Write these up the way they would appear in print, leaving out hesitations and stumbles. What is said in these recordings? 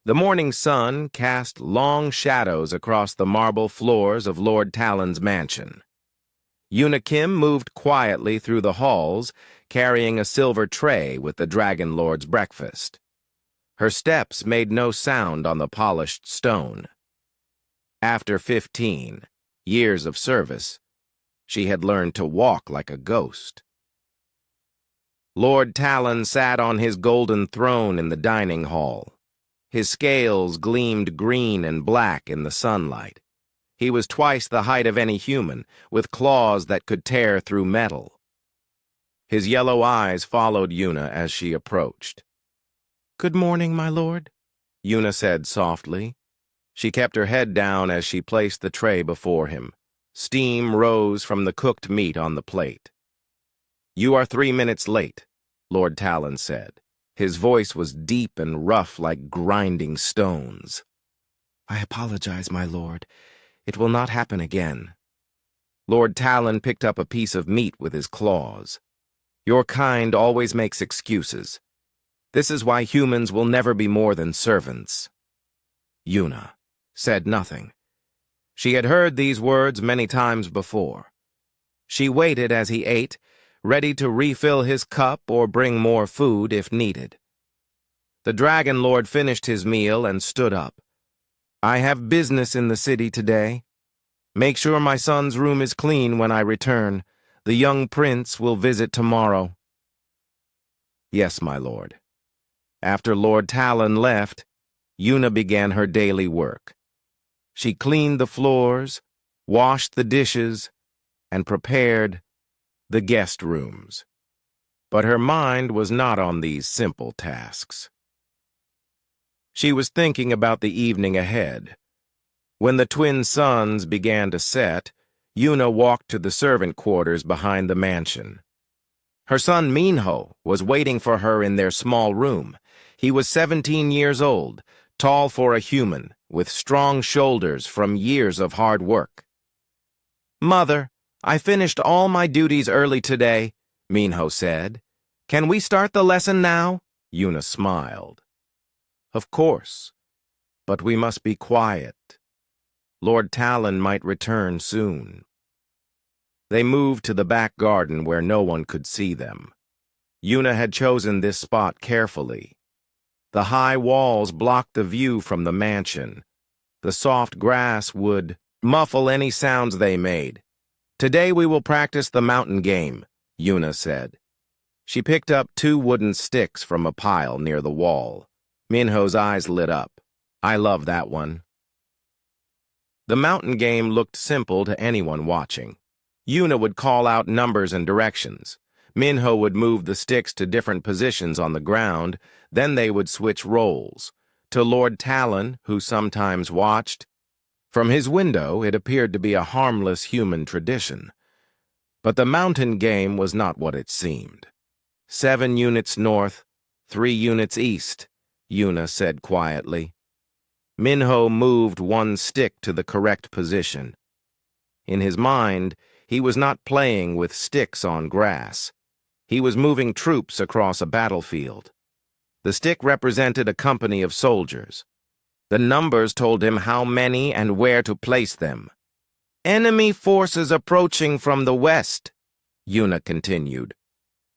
The morning sun cast long shadows across the marble floors of Lord Talon's mansion. Yuna Kim moved quietly through the halls, carrying a silver tray with the Dragon Lord's breakfast. Her steps made no sound on the polished stone. After 15 years of service, she had learned to walk like a ghost. Lord Talon sat on his golden throne in the dining hall. His scales gleamed green and black in the sunlight. He was twice the height of any human, with claws that could tear through metal. His yellow eyes followed Yuna as she approached. "Good morning, my lord," Yuna said softly. She kept her head down as she placed the tray before him. Steam rose from the cooked meat on the plate. "You are 3 minutes late," Lord Talon said. His voice was deep and rough like grinding stones. "I apologize, my lord. It will not happen again." Lord Talon picked up a piece of meat with his claws. "Your kind always makes excuses. This is why humans will never be more than servants." Yuna said nothing. She had heard these words many times before. She waited as he ate, ready to refill his cup or bring more food if needed. The Dragon Lord finished his meal and stood up. "I have business in the city today. Make sure my son's room is clean when I return. The young prince will visit tomorrow." "Yes, my lord." After Lord Talon left, Yuna began her daily work. She cleaned the floors, washed the dishes, and prepared the guest rooms. But her mind was not on these simple tasks. She was thinking about the evening ahead. When the twin suns began to set, Yuna walked to the servant quarters behind the mansion. Her son Minho was waiting for her in their small room. He was 17 years old, tall for a human, with strong shoulders from years of hard work. "Mother, I finished all my duties early today," Minho said. "Can we start the lesson now?" Yuna smiled. "Of course, but we must be quiet. Lord Talon might return soon." They moved to the back garden where no one could see them. Yuna had chosen this spot carefully. The high walls blocked the view from the mansion. The soft grass would muffle any sounds they made. "Today we will practice the mountain game," Yuna said. She picked up 2 wooden sticks from a pile near the wall. Minho's eyes lit up. "I love that one." The mountain game looked simple to anyone watching. Yuna would call out numbers and directions. Minho would move the sticks to different positions on the ground, then they would switch roles. To Lord Talon, who sometimes watched, from his window it appeared to be a harmless human tradition. But the mountain game was not what it seemed. 7 units north, 3 units east, Yuna said quietly. Minho moved 1 stick to the correct position. In his mind, he was not playing with sticks on grass. He was moving troops across a battlefield. The stick represented a company of soldiers. The numbers told him how many and where to place them. "Enemy forces approaching from the west," Yuna continued.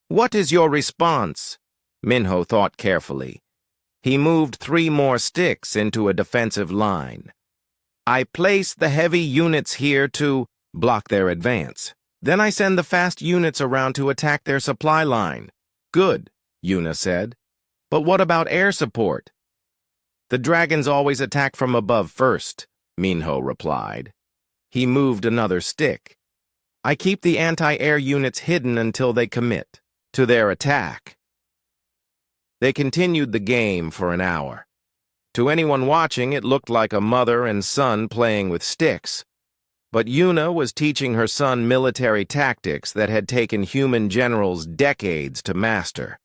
"What is your response?" Minho thought carefully. He moved 3 more sticks into a defensive line. "I place the heavy units here to block their advance. Then I send the fast units around to attack their supply line." "Good," Yuna said. "But what about air support?" "The dragons always attack from above first," Minho replied. He moved another stick. "I keep the anti-air units hidden until they commit to their attack." They continued the game for an hour. To anyone watching, it looked like a mother and son playing with sticks. But Yuna was teaching her son military tactics that had taken human generals decades to master.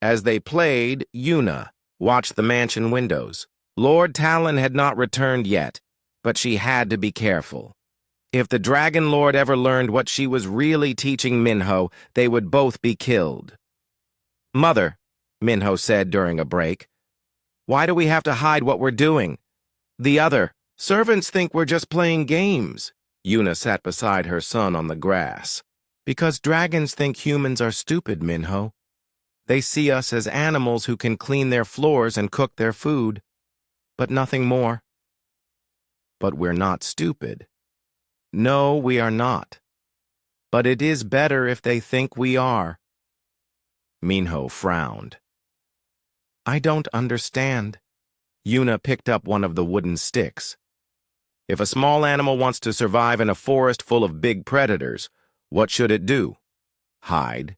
As they played, Yuna watched the mansion windows. Lord Talon had not returned yet, but she had to be careful. If the Dragon Lord ever learned what she was really teaching Minho, they would both be killed. "Mother," Minho said during a break, Why do we have to hide what we're doing? The other, servants think we're just playing games. Yuna sat beside her son on the grass. Because dragons think humans are stupid, Minho. They see us as animals who can clean their floors and cook their food, but nothing more. But we're not stupid. No, we are not. But it is better if they think we are. Minho frowned. I don't understand. Yuna picked up one of the wooden sticks. If a small animal wants to survive in a forest full of big predators, what should it do? Hide.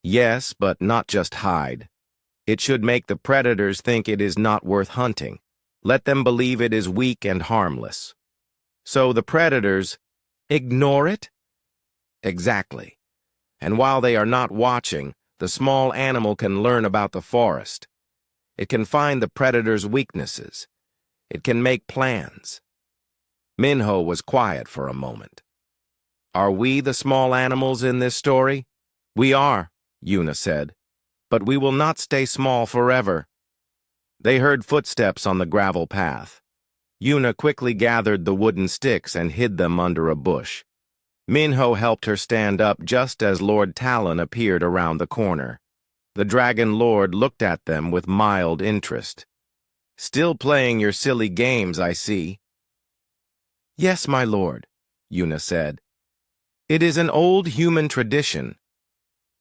Yes, but not just hide. It should make the predators think it is not worth hunting. Let them believe it is weak and harmless. So the predators ignore it? Exactly. And while they are not watching, the small animal can learn about the forest. It can find the predator's weaknesses. It can make plans. Minho was quiet for a moment. Are we the small animals in this story? We are, Yuna said, but we will not stay small forever. They heard footsteps on the gravel path. Yuna quickly gathered the wooden sticks and hid them under a bush. Minho helped her stand up just as Lord Talon appeared around the corner. The Dragon Lord looked at them with mild interest. Still playing your silly games, I see. Yes, my lord, Yuna said. It is an old human tradition.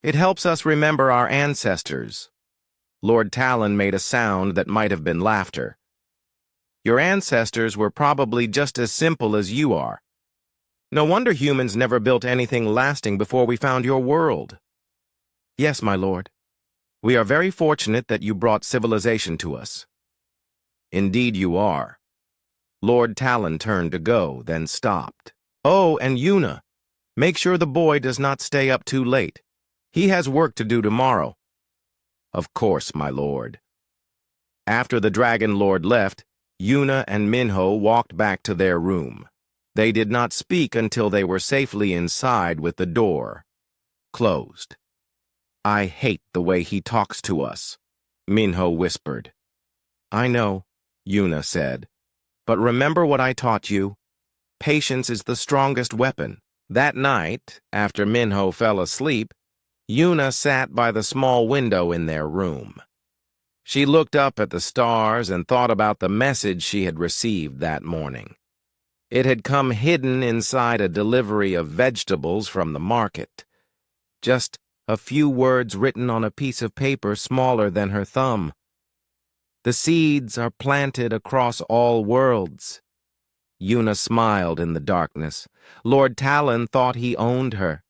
It helps us remember our ancestors. Lord Talon made a sound that might have been laughter. Your ancestors were probably just as simple as you are. No wonder humans never built anything lasting before we found your world. Yes, my lord. We are very fortunate that you brought civilization to us. Indeed you are. Lord Talon turned to go, then stopped. Oh, and Yuna, make sure the boy does not stay up too late. He has work to do tomorrow. Of course, my lord. After the Dragon Lord left, Yuna and Minho walked back to their room. They did not speak until they were safely inside with the door closed. I hate the way he talks to us, Minho whispered. I know, Yuna said. But remember what I taught you. Patience is the strongest weapon. That night, after Minho fell asleep, Yuna sat by the small window in their room. She looked up at the stars and thought about the message she had received that morning. It had come hidden inside a delivery of vegetables from the market. Just a few words written on a piece of paper smaller than her thumb. The seeds are planted across all worlds. Yuna smiled in the darkness. Lord Talon thought he owned her.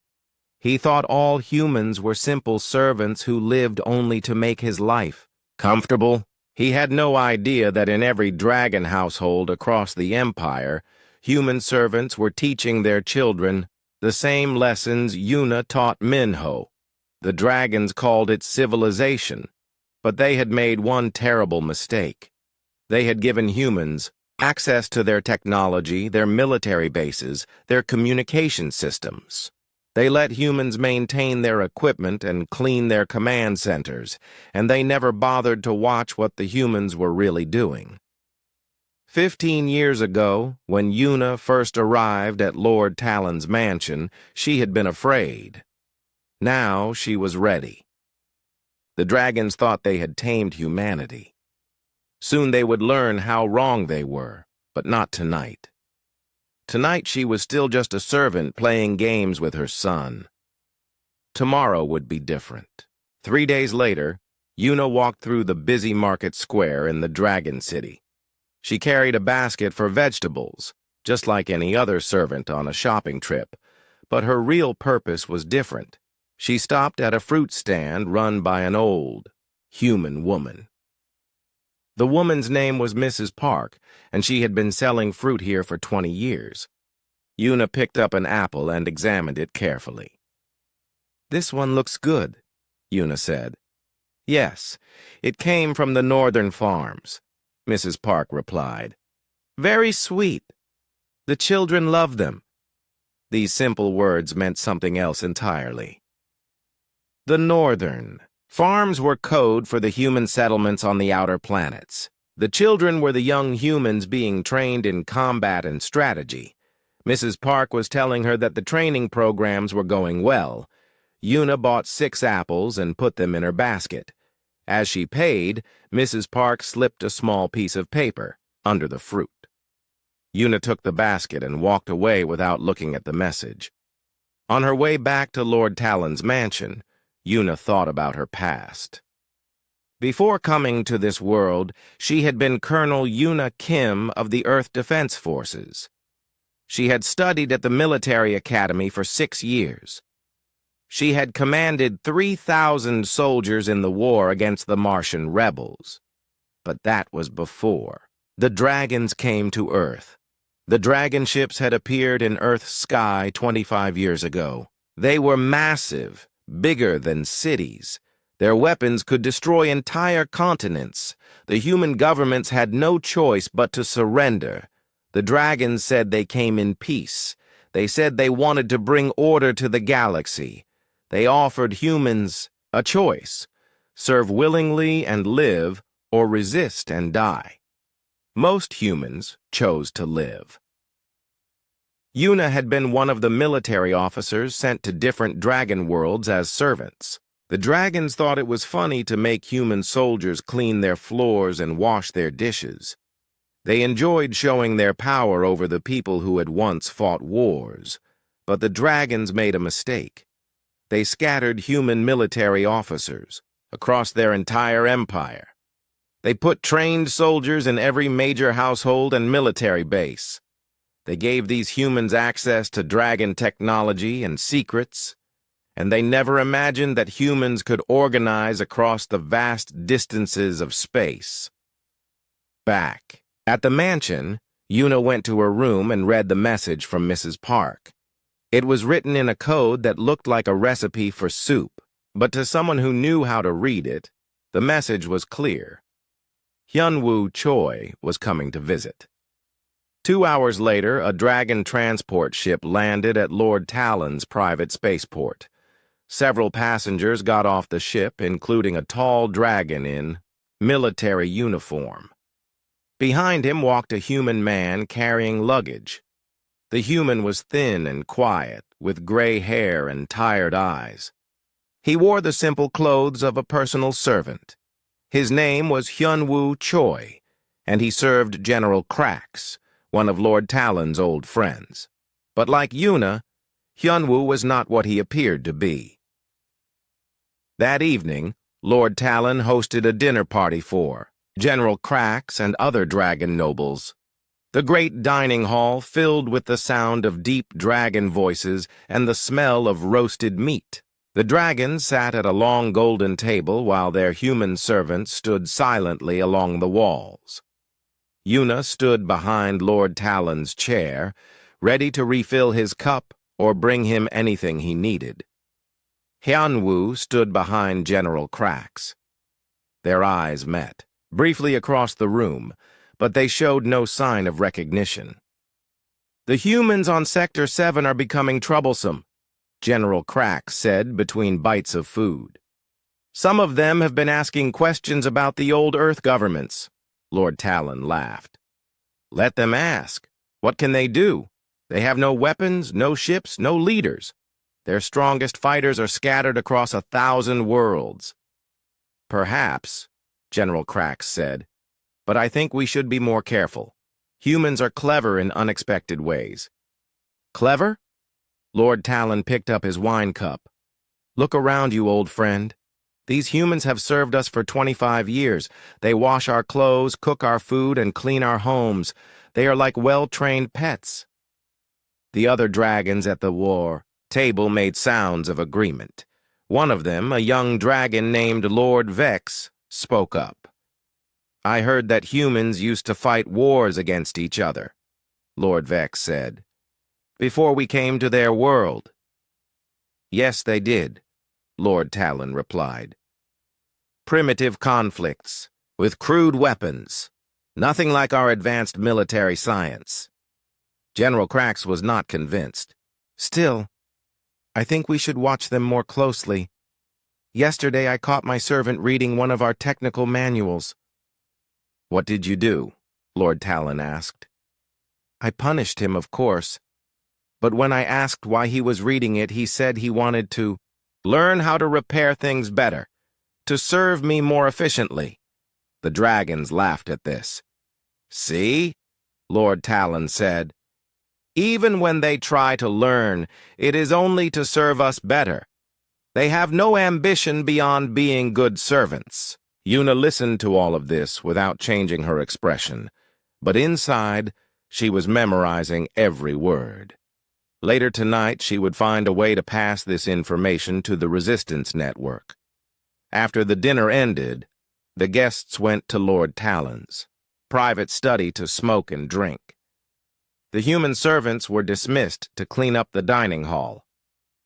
He thought all humans were simple servants who lived only to make his life comfortable. He had no idea that in every dragon household across the empire, human servants were teaching their children the same lessons Yuna taught Minho. The dragons called it civilization, but they had made one terrible mistake. They had given humans access to their technology, their military bases, their communication systems. They let humans maintain their equipment and clean their command centers, and they never bothered to watch what the humans were really doing. 15 years ago, when Yuna first arrived at Lord Talon's mansion, she had been afraid. Now she was ready. The dragons thought they had tamed humanity. Soon they would learn how wrong they were, but not tonight. Tonight she was still just a servant playing games with her son. Tomorrow would be different. 3 days later, Yuna walked through the busy market square in the Dragon City. She carried a basket for vegetables, just like any other servant on a shopping trip, but her real purpose was different. She stopped at a fruit stand run by an old, human woman. The woman's name was Mrs. Park, and she had been selling fruit here for 20 years. Yuna picked up an apple and examined it carefully. This one looks good, Yuna said. Yes, it came from the northern farms, Mrs. Park replied. Very sweet. The children love them. These simple words meant something else entirely. The northern, Farms were code for the human settlements on the outer planets. The children were the young humans being trained in combat and strategy. Mrs. Park was telling her that the training programs were going well. Una bought 6 apples and put them in her basket. As she paid, Mrs. Park slipped a small piece of paper under the fruit. Una took the basket and walked away without looking at the message. On her way back to Lord Talon's mansion, Una thought about her past. Before coming to this world, she had been Colonel Una Kim of the Earth Defense Forces. She had studied at the military academy for 6 years. She had commanded 3,000 soldiers in the war against the Martian rebels. But that was before. The dragons came to Earth. The dragon ships had appeared in Earth's sky 25 years ago. They were massive, bigger than cities. Their weapons could destroy entire continents. The human governments had no choice but to surrender. The dragons said they came in peace. They said they wanted to bring order to the galaxy. They offered humans a choice: serve willingly and live, or resist and die. Most humans chose to live. Una had been one of the military officers sent to different dragon worlds as servants. The dragons thought it was funny to make human soldiers clean their floors and wash their dishes. They enjoyed showing their power over the people who had once fought wars. But the dragons made a mistake. They scattered human military officers across their entire empire. They put trained soldiers in every major household and military base. They gave these humans access to dragon technology and secrets, and they never imagined that humans could organize across the vast distances of space. Back at the mansion, Una went to her room and read the message from Mrs. Park. It was written in a code that looked like a recipe for soup, but to someone who knew how to read it, the message was clear. Hyunwoo Choi was coming to visit. 2 hours later, a dragon transport ship landed at Lord Talon's private spaceport. Several passengers got off the ship, including a tall dragon in military uniform. Behind him walked a human man carrying luggage. The human was thin and quiet, with gray hair and tired eyes. He wore the simple clothes of a personal servant. His name was Hyunwoo Choi, and he served General Krax, one of Lord Talon's old friends. But like Una, Hyunwoo was not what he appeared to be. That evening, Lord Talon hosted a dinner party for General Krax and other dragon nobles. The great dining hall filled with the sound of deep dragon voices and the smell of roasted meat. The dragons sat at a long golden table while their human servants stood silently along the walls. Una stood behind Lord Talon's chair, ready to refill his cup or bring him anything he needed. Hyunwoo stood behind General Krax. Their eyes met, briefly across the room, but they showed no sign of recognition. "The humans on Sector 7 are becoming troublesome," General Krax said between bites of food. "Some of them have been asking questions about the old Earth governments." Lord Talon laughed. "Let them ask. What can they do? They have no weapons, no ships, no leaders. Their strongest fighters are scattered across 1,000 worlds." "Perhaps," General Krax said, "but I think we should be more careful. Humans are clever in unexpected ways." "Clever?" Lord Talon picked up his wine cup. "Look around you, old friend. These humans have served us for 25 years. They wash our clothes, cook our food, and clean our homes. They are like well-trained pets." The other dragons at the war table made sounds of agreement. One of them, a young dragon named Lord Vex, spoke up. "I heard that humans used to fight wars against each other," Lord Vex said, "before we came to their world." "Yes, they did," Lord Talon replied. "Primitive conflicts, with crude weapons. Nothing like our advanced military science." General Krax was not convinced. "Still, I think we should watch them more closely." Yesterday I caught my servant reading one of our technical manuals. What did you do? Lord Talon asked. I punished him, of course. But when I asked why he was reading it, he said he wanted to learn how to repair things better, to serve me more efficiently. The dragons laughed at this. See? Lord Talon said. Even when they try to learn, it is only to serve us better. They have no ambition beyond being good servants. Yuna listened to all of this without changing her expression, but inside, she was memorizing every word. Later tonight, she would find a way to pass this information to the Resistance Network. After the dinner ended, the guests went to Lord Talon's private study to smoke and drink. The human servants were dismissed to clean up the dining hall.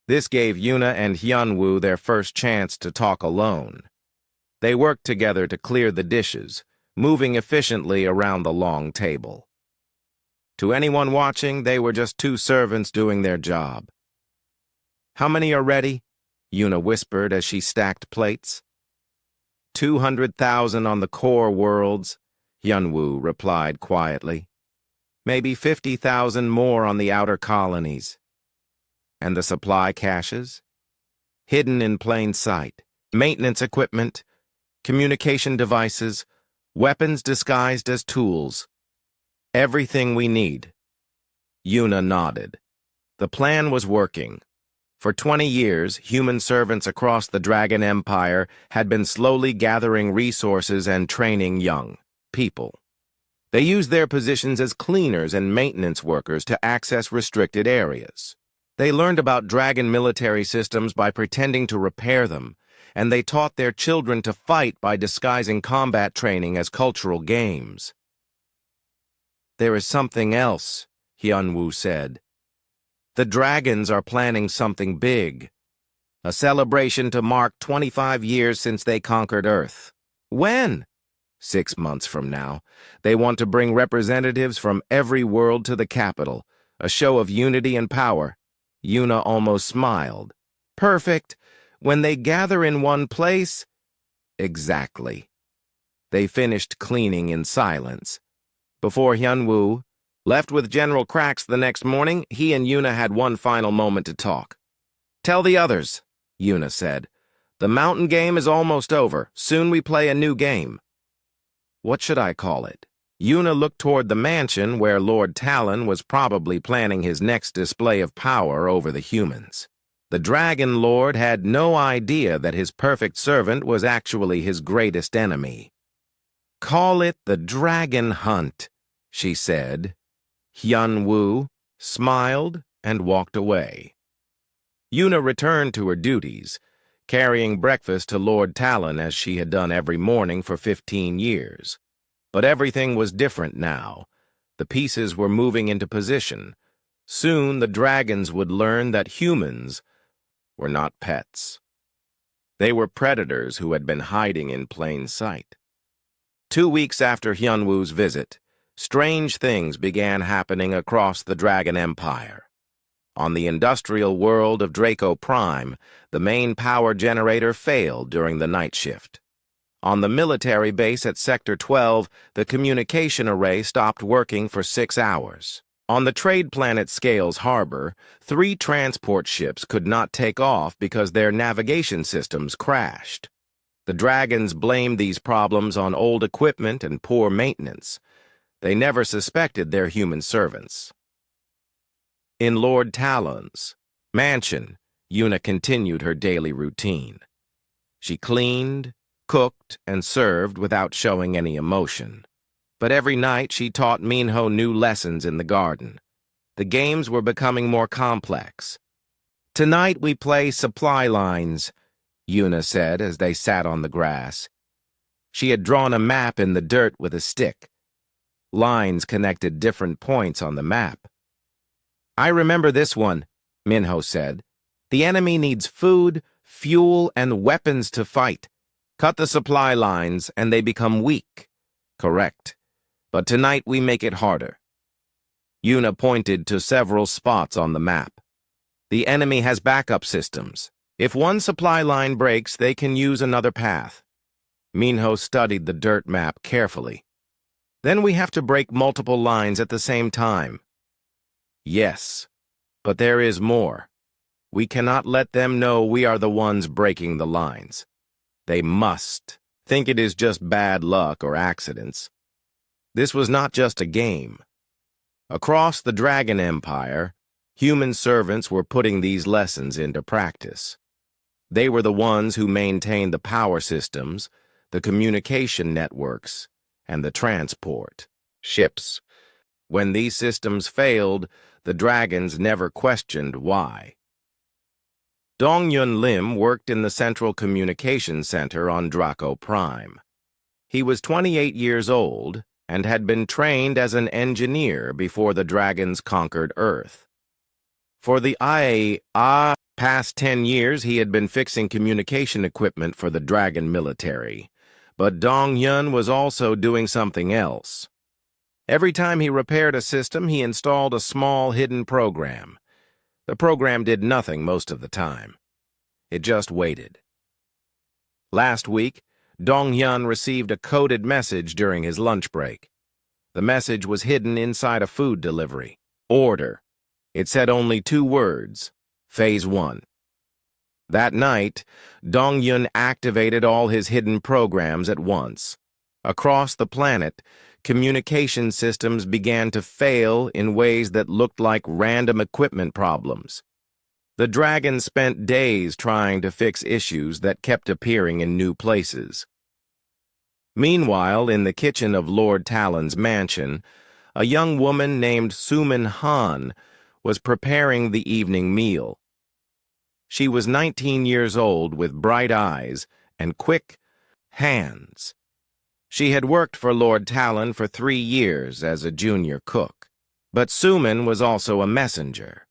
This gave Yuna and Hyunwoo their first chance to talk alone. They worked together to clear the dishes, moving efficiently around the long table. To anyone watching, they were just two servants doing their job. How many are ready? Yuna whispered as she stacked plates. 200,000 on the core worlds, Hyunwoo replied quietly. Maybe 50,000 more on the outer colonies. And the supply caches? Hidden in plain sight. Maintenance equipment, communication devices, weapons disguised as tools. Everything we need. Yuna nodded. The plan was working. For 20 years, human servants across the Dragon Empire had been slowly gathering resources and training young people. They used their positions as cleaners and maintenance workers to access restricted areas. They learned about Dragon military systems by pretending to repair them, and they taught their children to fight by disguising combat training as cultural games. There is something else, Hyunwoo said. The dragons are planning something big. A celebration to mark 25 years since they conquered Earth. When? 6 months from now. They want to bring representatives from every world to the capital. A show of unity and power. Yuna almost smiled. Perfect. When they gather in one place? Exactly. They finished cleaning in silence. Before Hyunwoo left with General Cracks the next morning, he and Yuna had one final moment to talk. Tell the others, Yuna said. The mountain game is almost over. Soon we play a new game. What should I call it? Yuna looked toward the mansion where Lord Talon was probably planning his next display of power over the humans. The Dragon Lord had no idea that his perfect servant was actually his greatest enemy. Call it the Dragon Hunt, she said. Hyunwoo smiled and walked away. Yuna returned to her duties, carrying breakfast to Lord Talon as she had done every morning for 15 years. But everything was different now. The pieces were moving into position. Soon the dragons would learn that humans were not pets. They were predators who had been hiding in plain sight. 2 weeks after Hyunwoo's visit, strange things began happening across the Dragon Empire. On the industrial world of Draco Prime, the main power generator failed during the night shift. On the military base at Sector 12, the communication array stopped working for 6 hours. On the trade planet Scales Harbor, 3 transport ships could not take off because their navigation systems crashed. The dragons blamed these problems on old equipment and poor maintenance. They never suspected their human servants. In Lord Talon's mansion, Yuna continued her daily routine. She cleaned, cooked, and served without showing any emotion. But every night she taught Minho new lessons in the garden. The games were becoming more complex. Tonight we play supply lines, Yuna said as they sat on the grass. She had drawn a map in the dirt with a stick. Lines connected different points on the map. I remember this one, Minho said. The enemy needs food, fuel, and weapons to fight. Cut the supply lines and they become weak. Correct. But tonight we make it harder. Yuna pointed to several spots on the map. The enemy has backup systems. If one supply line breaks, they can use another path. Minho studied the dirt map carefully. Then we have to break multiple lines at the same time. Yes, but there is more. We cannot let them know we are the ones breaking the lines. They must think it is just bad luck or accidents. This was not just a game. Across the Dragon Empire, human servants were putting these lessons into practice. They were the ones who maintained the power systems, the communication networks, and the transport ships. When these systems failed, the dragons never questioned why. Dong-Yun Lim worked in the Central Communications Center on Draco Prime. He was 28 years old and had been trained as an engineer before the dragons conquered Earth. For the past 10 years, he had been fixing communication equipment for the dragon military. But Dong-Yun was also doing something else. Every time he repaired a system, he installed a small hidden program. The program did nothing most of the time. It just waited. Last week, Dong-Yun received a coded message during his lunch break. The message was hidden inside a food delivery. Order. It said only 2 words. Phase 1. That night, Dong-Yun activated all his hidden programs at once. Across the planet, communication systems began to fail in ways that looked like random equipment problems. The dragon spent days trying to fix issues that kept appearing in new places. Meanwhile, in the kitchen of Lord Talon's mansion, a young woman named Sumin Han was preparing the evening meal. She was 19 years old with bright eyes and quick hands. She had worked for Lord Talon for 3 years as a junior cook, but Sumin was also a messenger.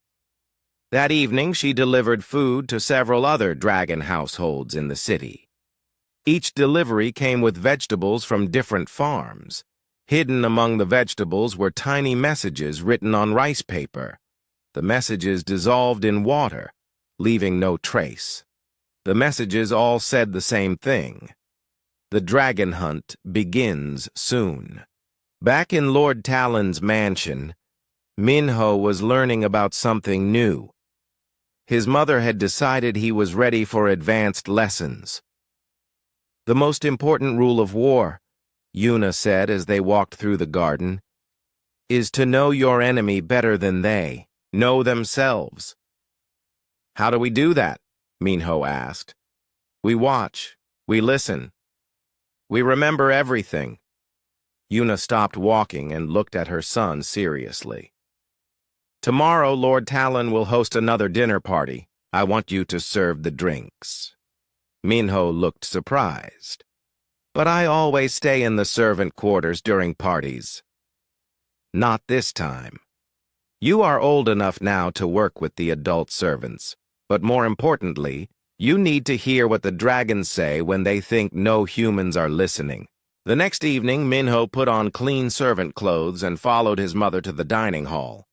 That evening, she delivered food to several other dragon households in the city. Each delivery came with vegetables from different farms. Hidden among the vegetables were tiny messages written on rice paper. The messages dissolved in water, leaving no trace. The messages all said the same thing. The dragon hunt begins soon. Back in Lord Talon's mansion, Minho was learning about something new. His mother had decided he was ready for advanced lessons. The most important rule of war, Yuna said as they walked through the garden, is to know your enemy better than they know themselves. How do we do that? Minho asked. We watch. We listen. We remember everything. Yuna stopped walking and looked at her son seriously. Tomorrow, Lord Talon will host another dinner party. I want you to serve the drinks. Minho looked surprised. But I always stay in the servant quarters during parties. Not this time. You are old enough now to work with the adult servants. But more importantly, you need to hear what the dragons say when they think no humans are listening. The next evening, Minho put on clean servant clothes and followed his mother to the dining hall.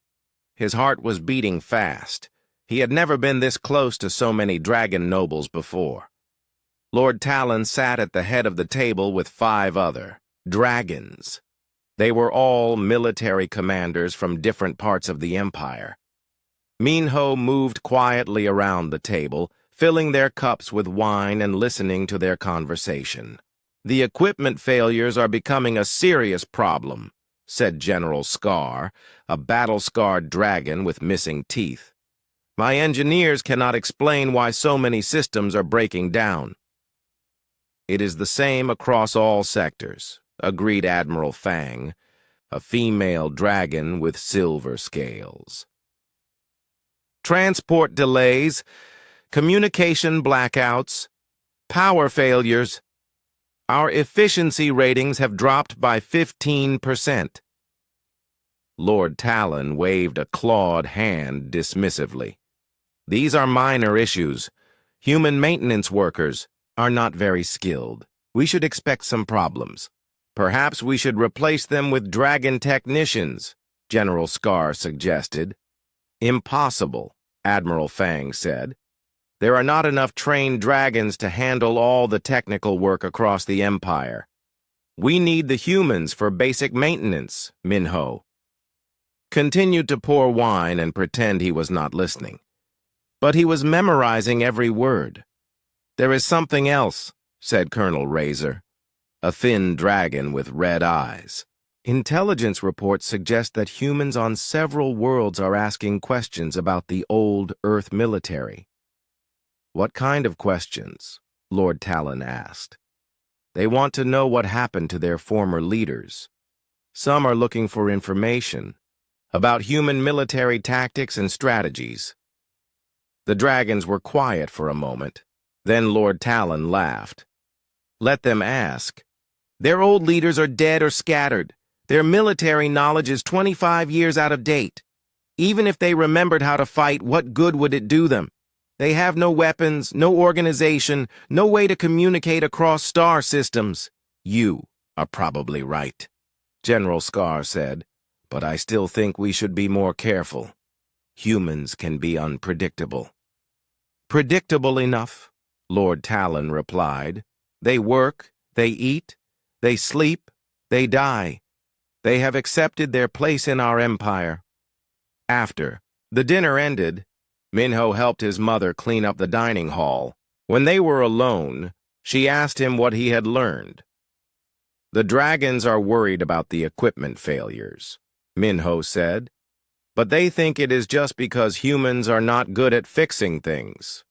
His heart was beating fast. He had never been this close to so many dragon nobles before. Lord Talon sat at the head of the table with 5 other dragons. They were all military commanders from different parts of the empire. Minho moved quietly around the table, filling their cups with wine and listening to their conversation. The equipment failures are becoming a serious problem, said General Scar, a battle-scarred dragon with missing teeth. My engineers cannot explain why so many systems are breaking down. It is the same across all sectors, agreed Admiral Fang, a female dragon with silver scales. Transport delays, communication blackouts, power failures. Our efficiency ratings have dropped by 15%. Lord Talon waved a clawed hand dismissively. These are minor issues. Human maintenance workers are not very skilled. We should expect some problems. Perhaps we should replace them with dragon technicians, General Scar suggested. Impossible, Admiral Fang said. There are not enough trained dragons to handle all the technical work across the Empire. We need the humans for basic maintenance, Minho continued to pour wine and pretend he was not listening. But he was memorizing every word. There is something else, said Colonel Razor, a thin dragon with red eyes. Intelligence reports suggest that humans on several worlds are asking questions about the old Earth military. What kind of questions? Lord Talon asked. They want to know what happened to their former leaders. Some are looking for information about human military tactics and strategies. The dragons were quiet for a moment. Then Lord Talon laughed. Let them ask. Their old leaders are dead or scattered. Their military knowledge is 25 years out of date. Even if they remembered how to fight, what good would it do them? They have no weapons, no organization, no way to communicate across star systems. You are probably right, General Scar said, but I still think we should be more careful. Humans can be unpredictable. Predictable enough, Lord Talon replied. They work, they eat, they sleep, they die. They have accepted their place in our empire. After the dinner ended, Minho helped his mother clean up the dining hall. When they were alone, she asked him what he had learned. The dragons are worried about the equipment failures, Minho said, but they think it is just because humans are not good at fixing things.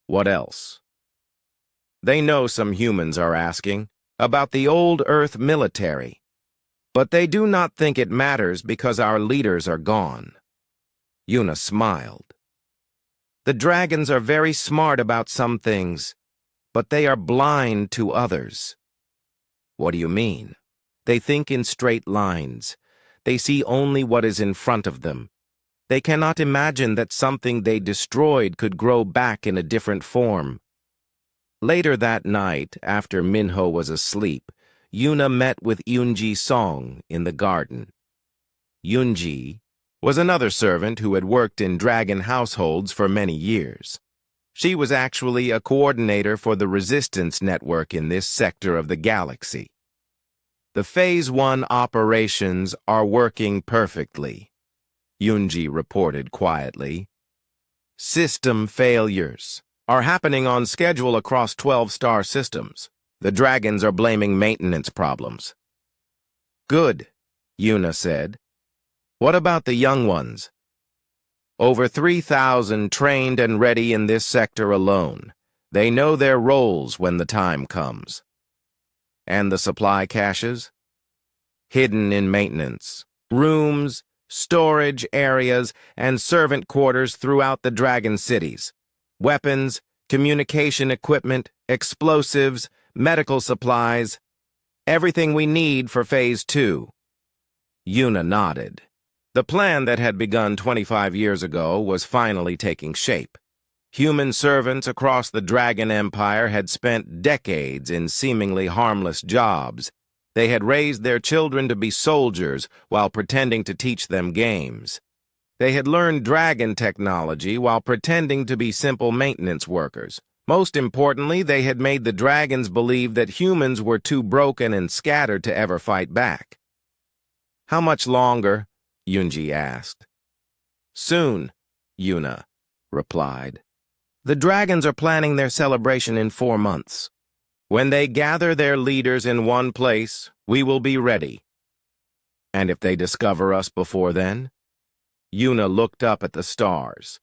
What else? They know some humans are asking about the old Earth military, but they do not think it matters because our leaders are gone. Yuna smiled. The dragons are very smart about some things, but they are blind to others. What do you mean? They think in straight lines. They see only what is in front of them. They cannot imagine that something they destroyed could grow back in a different form. Later that night, after Minho was asleep, Yuna met with Yunji Song in the garden. Yunji was another servant who had worked in dragon households for many years. She was actually a coordinator for the resistance network in this sector of the galaxy. The Phase 1 operations are working perfectly, Yunji reported quietly. System failures are happening on schedule across 12 star systems. The dragons are blaming maintenance problems. Good, Yuna said. What about the young ones? Over 3,000 trained and ready in this sector alone. They know their roles when the time comes. And the supply caches? Hidden in maintenance. Rooms, storage areas, and servant quarters throughout the dragon cities. Weapons, communication equipment, explosives, medical supplies. Everything we need for Phase 2. Yuna nodded. The plan that had begun 25 years ago was finally taking shape. Human servants across the Dragon Empire had spent decades in seemingly harmless jobs. They had raised their children to be soldiers while pretending to teach them games. They had learned dragon technology while pretending to be simple maintenance workers. Most importantly, they had made the dragons believe that humans were too broken and scattered to ever fight back. How much longer? Yunji asked. Soon, Yuna replied. The dragons are planning their celebration in 4 months. When they gather their leaders in one place, we will be ready. And if they discover us before then? Yuna looked up at the stars.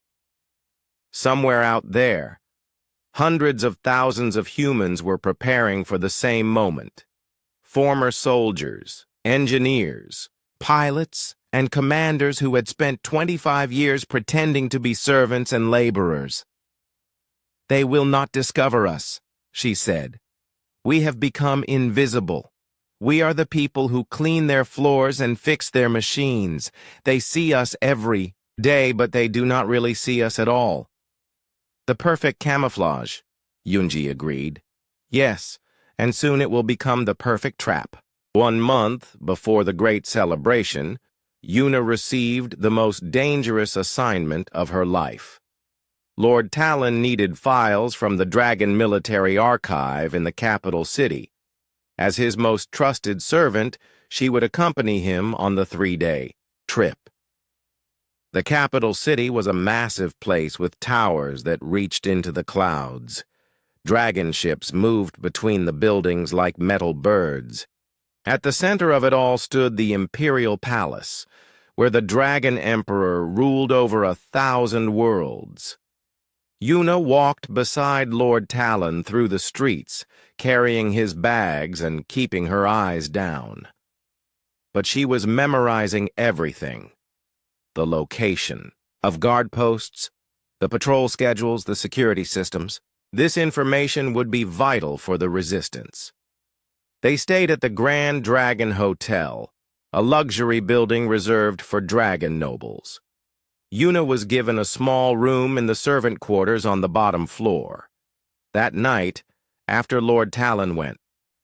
Somewhere out there, hundreds of thousands of humans were preparing for the same moment. Former soldiers, engineers, pilots, and commanders who had spent 25 years pretending to be servants and laborers. They will not discover us, she said. We have become invisible. We are the people who clean their floors and fix their machines. They see us every day, but they do not really see us at all. The perfect camouflage, Yunji agreed. Yes, and soon it will become the perfect trap. 1 month before the great celebration, Yuna received the most dangerous assignment of her life. Lord Talon needed files from the Dragon Military Archive in the capital city. As his most trusted servant, she would accompany him on the 3-day trip. The capital city was a massive place with towers that reached into the clouds. Dragon ships moved between the buildings like metal birds. At the center of it all stood the Imperial Palace, where the Dragon Emperor ruled over 1,000 worlds. Yuna walked beside Lord Talon through the streets, carrying his bags and keeping her eyes down. But she was memorizing everything. The location of guard posts, the patrol schedules, the security systems. This information would be vital for the resistance. They stayed at the Grand Dragon Hotel, a luxury building reserved for dragon nobles. Yuna was given a small room in the servant quarters on the bottom floor. That night, after Lord Talon went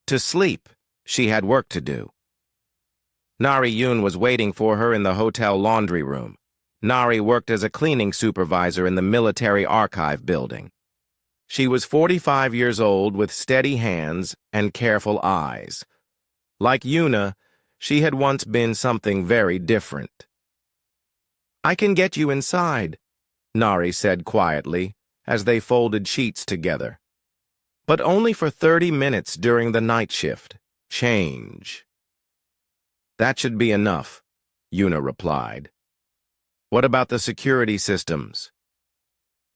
to sleep, she had work to do. Nari Yun was waiting for her in the hotel laundry room. Nari worked as a cleaning supervisor in the military archive building. She was 45 years old with steady hands and careful eyes. Like Yuna, she had once been something very different. "I can get you inside," Nari said quietly as they folded sheets together. "But only for 30 minutes during the night shift. Change." "That should be enough," Yuna replied. "What about the security systems?"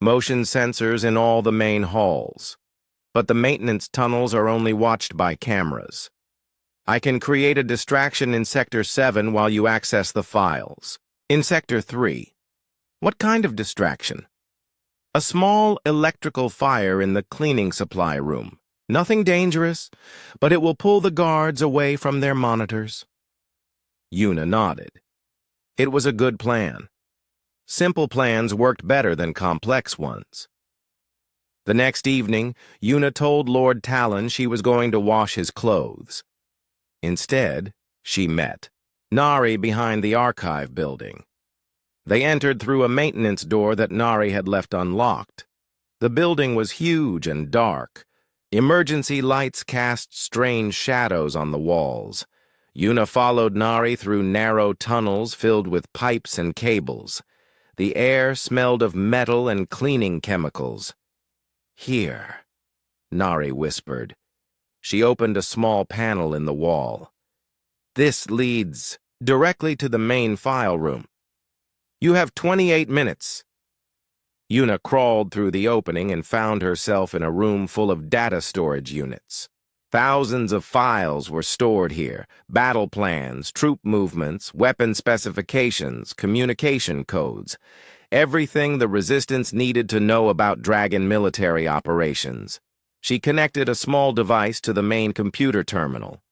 "Motion sensors in all the main halls, but the maintenance tunnels are only watched by cameras. I can create a distraction in Sector 7 while you access the files. In Sector 3, what kind of distraction?" "A small electrical fire in the cleaning supply room. Nothing dangerous, but it will pull the guards away from their monitors." Yuna nodded. It was a good plan. Simple plans worked better than complex ones. The next evening, Yuna told Lord Talon she was going to wash his clothes. Instead, she met Nari behind the archive building. They entered through a maintenance door that Nari had left unlocked. The building was huge and dark. Emergency lights cast strange shadows on the walls. Yuna followed Nari through narrow tunnels filled with pipes and cables. The air smelled of metal and cleaning chemicals. "Here," Nari whispered. She opened a small panel in the wall. "This leads directly to the main file room. You have 28 minutes." Yuna crawled through the opening and found herself in a room full of data storage units. Thousands of files were stored here: battle plans, troop movements, weapon specifications, communication codes. Everything the Resistance needed to know about Dragon military operations. She connected a small device to the main computer terminal.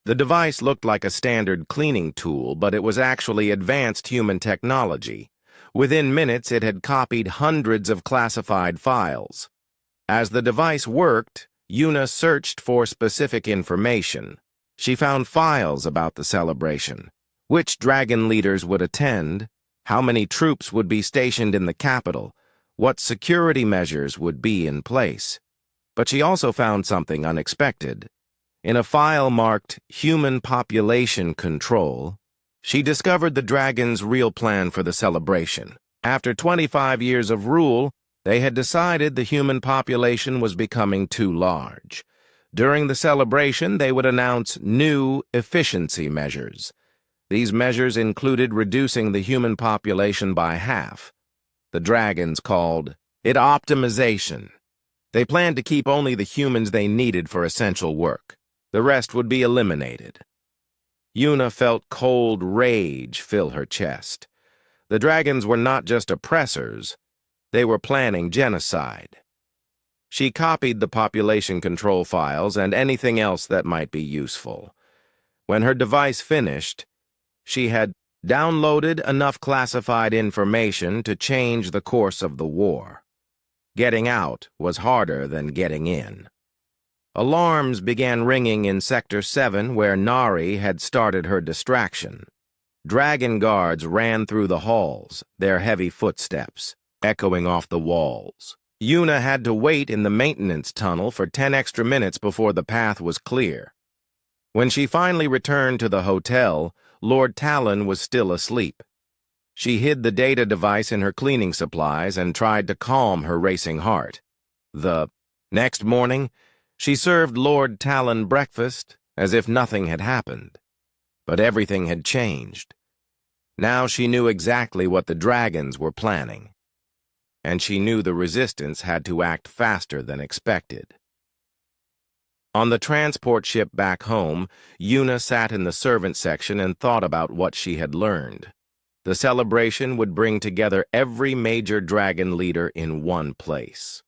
The device looked like a standard cleaning tool, but it was actually advanced human technology. Within minutes, it had copied hundreds of classified files. As the device worked, Yuna searched for specific information. She found files about the celebration, which dragon leaders would attend, how many troops would be stationed in the capital, what security measures would be in place. But she also found something unexpected. In a file marked Human Population Control, she discovered the dragon's real plan for the celebration. After 25 years of rule, they had decided the human population was becoming too large. During the celebration, they would announce new efficiency measures. These measures included reducing the human population by half. The dragons called it optimization. They planned to keep only the humans they needed for essential work. The rest would be eliminated. Yuna felt cold rage fill her chest. The dragons were not just oppressors, they were planning genocide. She copied the population control files and anything else that might be useful. When her device finished, she had downloaded enough classified information to change the course of the war. Getting out was harder than getting in. Alarms began ringing in Sector 7, where Nari had started her distraction. Dragon guards ran through the halls, their heavy footsteps. echoing off the walls. Yuna had to wait in the maintenance tunnel for 10 extra minutes before the path was clear. When she finally returned to the hotel, Lord Talon was still asleep. She hid the data device in her cleaning supplies and tried to calm her racing heart. The next morning, she served Lord Talon breakfast as if nothing had happened. But everything had changed. Now she knew exactly what the dragons were planning. And she knew the resistance had to act faster than expected. On the transport ship back home, Yuna sat in the servant section and thought about what she had learned. The celebration would bring together every major dragon leader in one place.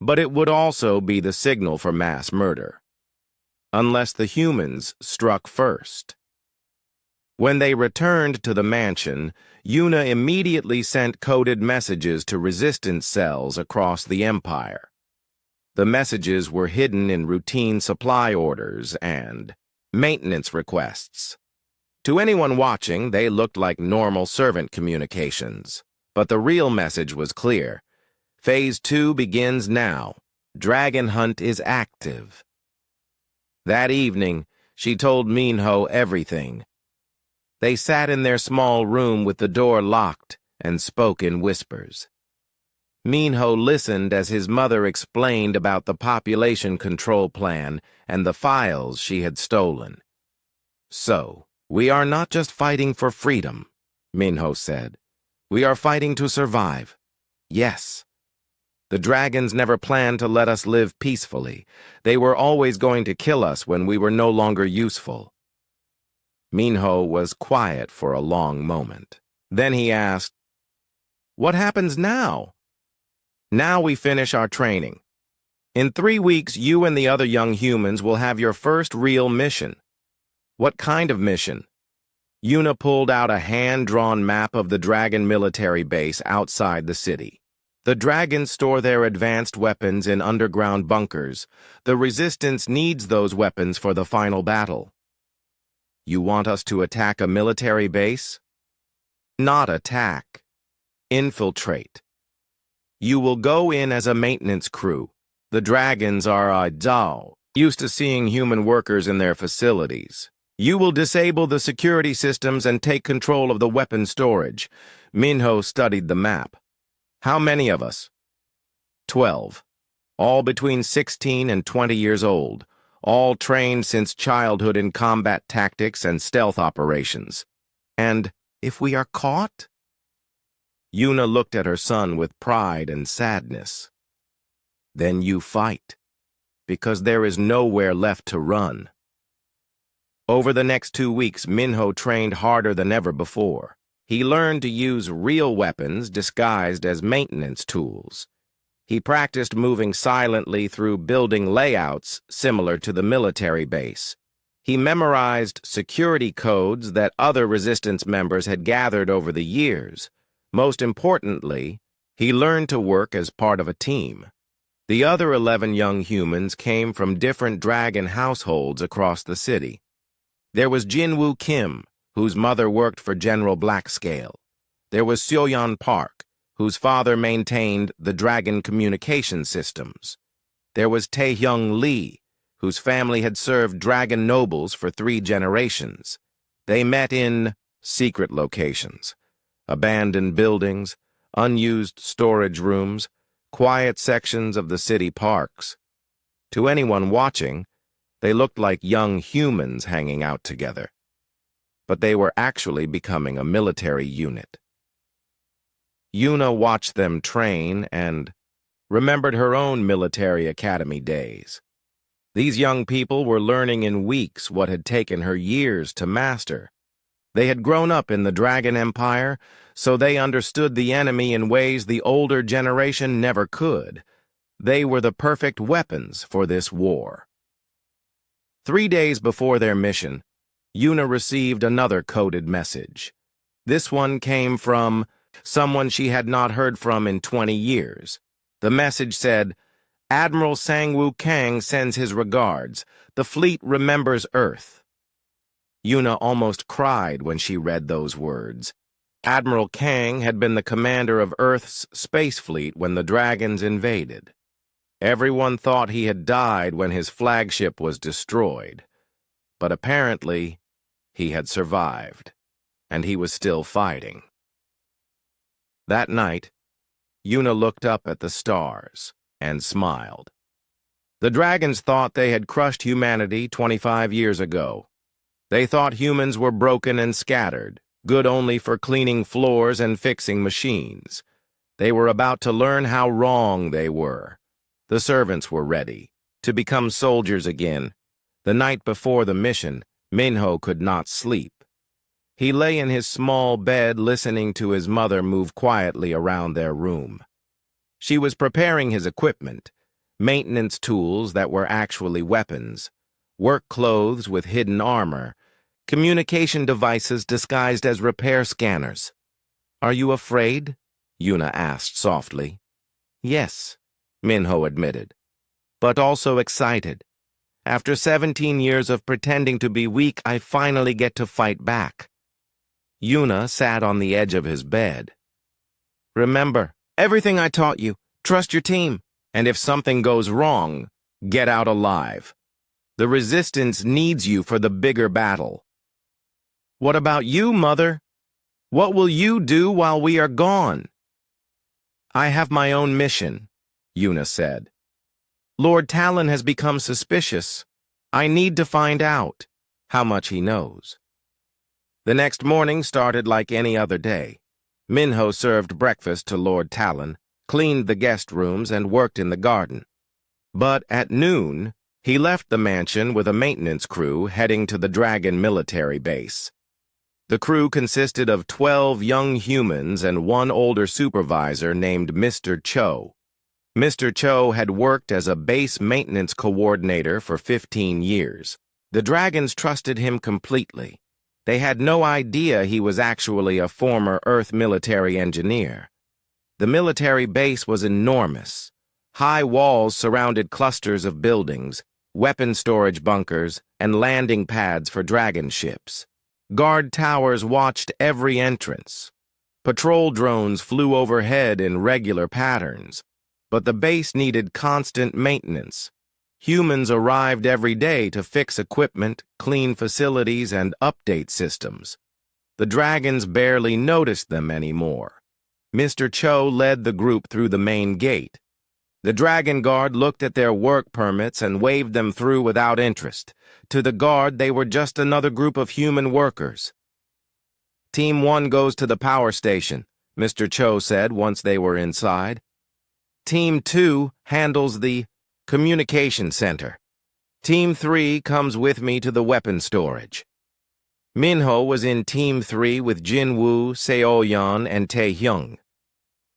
But it would also be the signal for mass murder. Unless the humans struck first. When they returned to the mansion, Yuna immediately sent coded messages to resistance cells across the Empire. The messages were hidden in routine supply orders and maintenance requests. To anyone watching, they looked like normal servant communications. But the real message was clear. Phase 2 begins now. Dragon Hunt is active. That evening, she told Minho everything. They sat in their small room with the door locked and spoke in whispers. Minho listened as his mother explained about the population control plan and the files she had stolen. So, we are not just fighting for freedom, Minho said. We are fighting to survive. Yes. The dragons never planned to let us live peacefully. They were always going to kill us when we were no longer useful. Minho was quiet for a long moment. Then he asked, "What happens now?" "Now we finish our training. In 3 weeks, you and the other young humans will have your first real mission." "What kind of mission?" Yuna pulled out a hand-drawn map of the dragon military base outside the city. "The dragons store their advanced weapons in underground bunkers. The resistance needs those weapons for the final battle." "You want us to attack a military base?" "Not attack. Infiltrate. You will go in as a maintenance crew. The dragons are used to seeing human workers in their facilities. You will disable the security systems and take control of the weapon storage." Minho studied the map. "How many of us?" 12. All between 16 and 20 years old. All trained since childhood in combat tactics and stealth operations. "And if we are caught?" Yuna looked at her son with pride and sadness. "Then you fight, because there is nowhere left to run." Over the next 2 weeks, Minho trained harder than ever before. He learned to use real weapons disguised as maintenance tools. He practiced moving silently through building layouts similar to the military base. He memorized security codes that other resistance members had gathered over the years. Most importantly, he learned to work as part of a team. The other 11 young humans came from different dragon households across the city. There was Jinwoo Kim, whose mother worked for General Blackscale. There was Seoyeon Park, whose father maintained the dragon communication systems. There was Taehyung Lee, whose family had served dragon nobles for 3 generations. They met in secret locations, abandoned buildings, unused storage rooms, quiet sections of the city parks. To anyone watching, they looked like young humans hanging out together. But they were actually becoming a military unit. Yuna watched them train and remembered her own military academy days. These young people were learning in weeks what had taken her years to master. They had grown up in the Dragon Empire, so they understood the enemy in ways the older generation never could. They were the perfect weapons for this war. 3 days before their mission, Yuna received another coded message. This one came from someone she had not heard from in 20 years. The message said, "Admiral Sang-woo Kang sends his regards. The fleet remembers Earth." Yuna almost cried when she read those words. Admiral Kang had been the commander of Earth's space fleet when the Dragons invaded. Everyone thought he had died when his flagship was destroyed, but apparently he had survived, and he was still fighting. That night, Yuna looked up at the stars and smiled. The Dragons thought they had crushed humanity 25 years ago. They thought humans were broken and scattered, good only for cleaning floors and fixing machines. They were about to learn how wrong they were. The servants were ready to become soldiers again. The night before the mission, Minho could not sleep. He lay in his small bed listening to his mother move quietly around their room. She was preparing his equipment, maintenance tools that were actually weapons, work clothes with hidden armor, communication devices disguised as repair scanners. "Are you afraid?" Yuna asked softly. "Yes," Minho admitted, "but also excited. After 17 years of pretending to be weak, I finally get to fight back." Yuna sat on the edge of his bed. "Remember, everything I taught you. Trust your team. And if something goes wrong, get out alive. The Resistance needs you for the bigger battle." "What about you, Mother? What will you do while we are gone?" "I have my own mission," Yuna said. "Lord Talon has become suspicious. I need to find out how much he knows." The next morning started like any other day. Minho served breakfast to Lord Talon, cleaned the guest rooms, and worked in the garden. But at noon, he left the mansion with a maintenance crew heading to the Dragon military base. The crew consisted of 12 young humans and one older supervisor named Mr. Cho. Mr. Cho had worked as a base maintenance coordinator for 15 years. The Dragons trusted him completely. They had no idea he was actually a former Earth military engineer. The military base was enormous. High walls surrounded clusters of buildings, weapon storage bunkers, and landing pads for Dragon ships. Guard towers watched every entrance. Patrol drones flew overhead in regular patterns. But the base needed constant maintenance. Humans arrived every day to fix equipment, clean facilities, and update systems. The Dragons barely noticed them anymore. Mr. Cho led the group through the main gate. The Dragon Guard looked at their work permits and waved them through without interest. To the Guard, they were just another group of human workers. "Team 1 goes to the power station," Mr. Cho said once they were inside. "Team 2 handles the communication center. Team 3 comes with me to the weapon storage." Minho was in Team 3 with Jinwoo, Seoyeon, and Taehyung.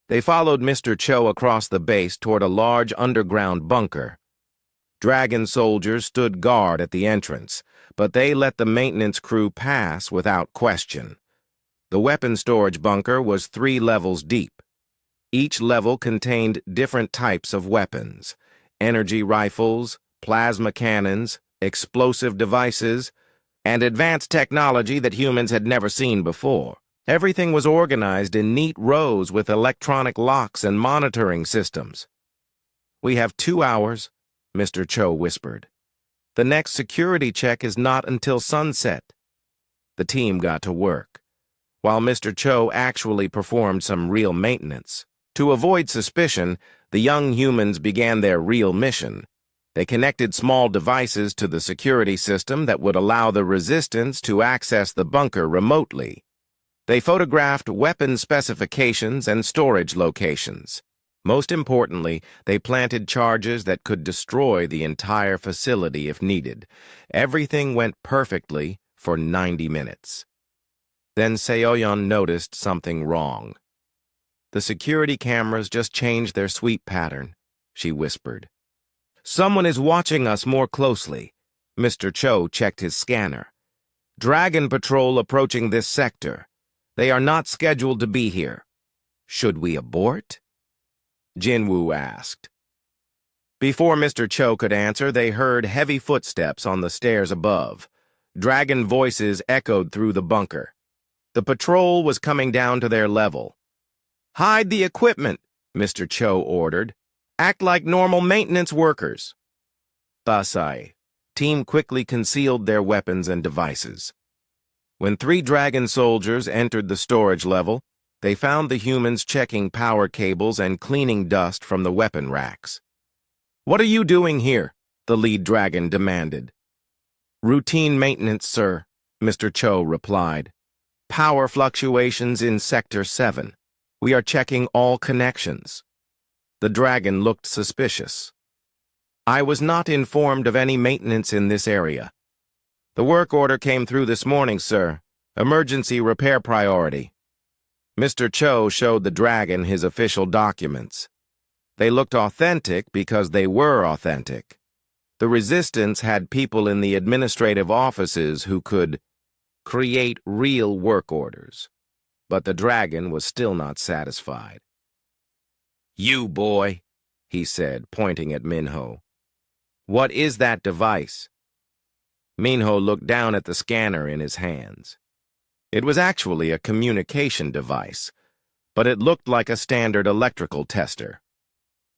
They followed Mr. Cho across the base toward a large underground bunker. Dragon soldiers stood guard at the entrance, but they let the maintenance crew pass without question. The weapon storage bunker was 3 levels deep. Each level contained different types of weapons: energy rifles, plasma cannons, explosive devices, and advanced technology that humans had never seen before. Everything was organized in neat rows with electronic locks and monitoring systems. "We have 2 hours," Mr. Cho whispered. "The next security check is not until sunset." The team got to work, while Mr. Cho actually performed some real maintenance. To avoid suspicion, the young humans began their real mission. They connected small devices to the security system that would allow the Resistance to access the bunker remotely. They photographed weapon specifications and storage locations. Most importantly, they planted charges that could destroy the entire facility if needed. Everything went perfectly for 90 minutes. Then Seoyeon noticed something wrong. "The security cameras just changed their sweep pattern," she whispered. "Someone is watching us more closely." Mr. Cho checked his scanner. "Dragon Patrol approaching this sector. They are not scheduled to be here." "Should we abort?" Jinwoo asked. Before Mr. Cho could answer, they heard heavy footsteps on the stairs above. Dragon voices echoed through the bunker. The patrol was coming down to their level. "Hide the equipment," Mr. Cho ordered. "Act like normal maintenance workers." Basai. Team quickly concealed their weapons and devices. When 3 dragon soldiers entered the storage level, they found the humans checking power cables and cleaning dust from the weapon racks. "What are you doing here?" the lead dragon demanded. "Routine maintenance, sir," Mr. Cho replied. "Power fluctuations in Sector 7. We are checking all connections." The dragon looked suspicious. "I was not informed of any maintenance in this area. The work order came through this morning, sir. Emergency repair priority." Mr. Cho showed the dragon his official documents. They looked authentic because they were authentic. The Resistance had people in the administrative offices who could create real work orders. But the dragon was still not satisfied. "You, boy," he said, pointing at Minho. "What is that device?" Minho looked down at the scanner in his hands. It was actually a communication device, but it looked like a standard electrical tester.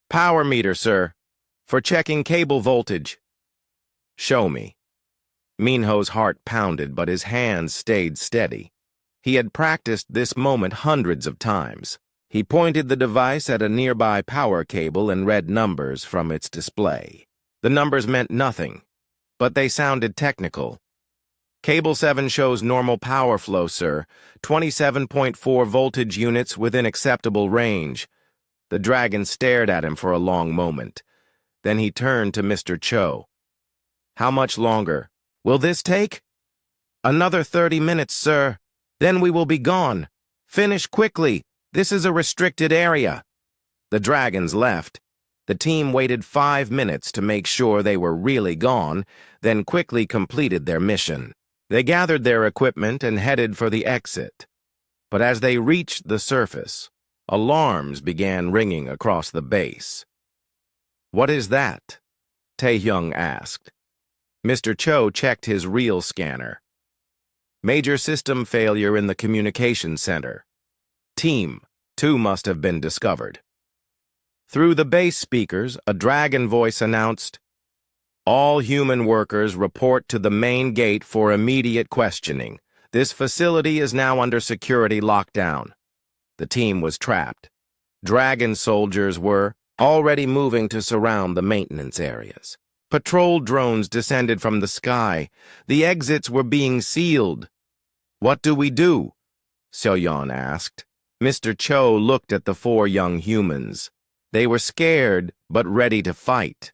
"Power meter, sir, for checking cable voltage." "Show me." Minho's heart pounded, but his hands stayed steady. He had practiced this moment hundreds of times. He pointed the device at a nearby power cable and read numbers from its display. The numbers meant nothing, but they sounded technical. "Cable 7 shows normal power flow, sir. 27.4 voltage units within acceptable range." The dragon stared at him for a long moment. Then he turned to Mr. Cho. "How much longer will this take?" "Another 30 minutes, sir. Then we will be gone. Finish quickly. This is a restricted area." The dragons left. The team waited 5 minutes to make sure they were really gone, then quickly completed their mission. They gathered their equipment and headed for the exit. But as they reached the surface, alarms began ringing across the base. "What is that?" Taehyung asked. Mr. Cho checked his real scanner. "Major system failure in the communication center. Team, 2 must have been discovered." Through the base speakers, a dragon voice announced, "All human workers report to the main gate for immediate questioning. This facility is now under security lockdown." The team was trapped. Dragon soldiers were already moving to surround the maintenance areas. Patrol drones descended from the sky. The exits were being sealed. "What do we do?" Seoyeon asked. Mr. Cho looked at the 4 young humans. They were scared, but ready to fight.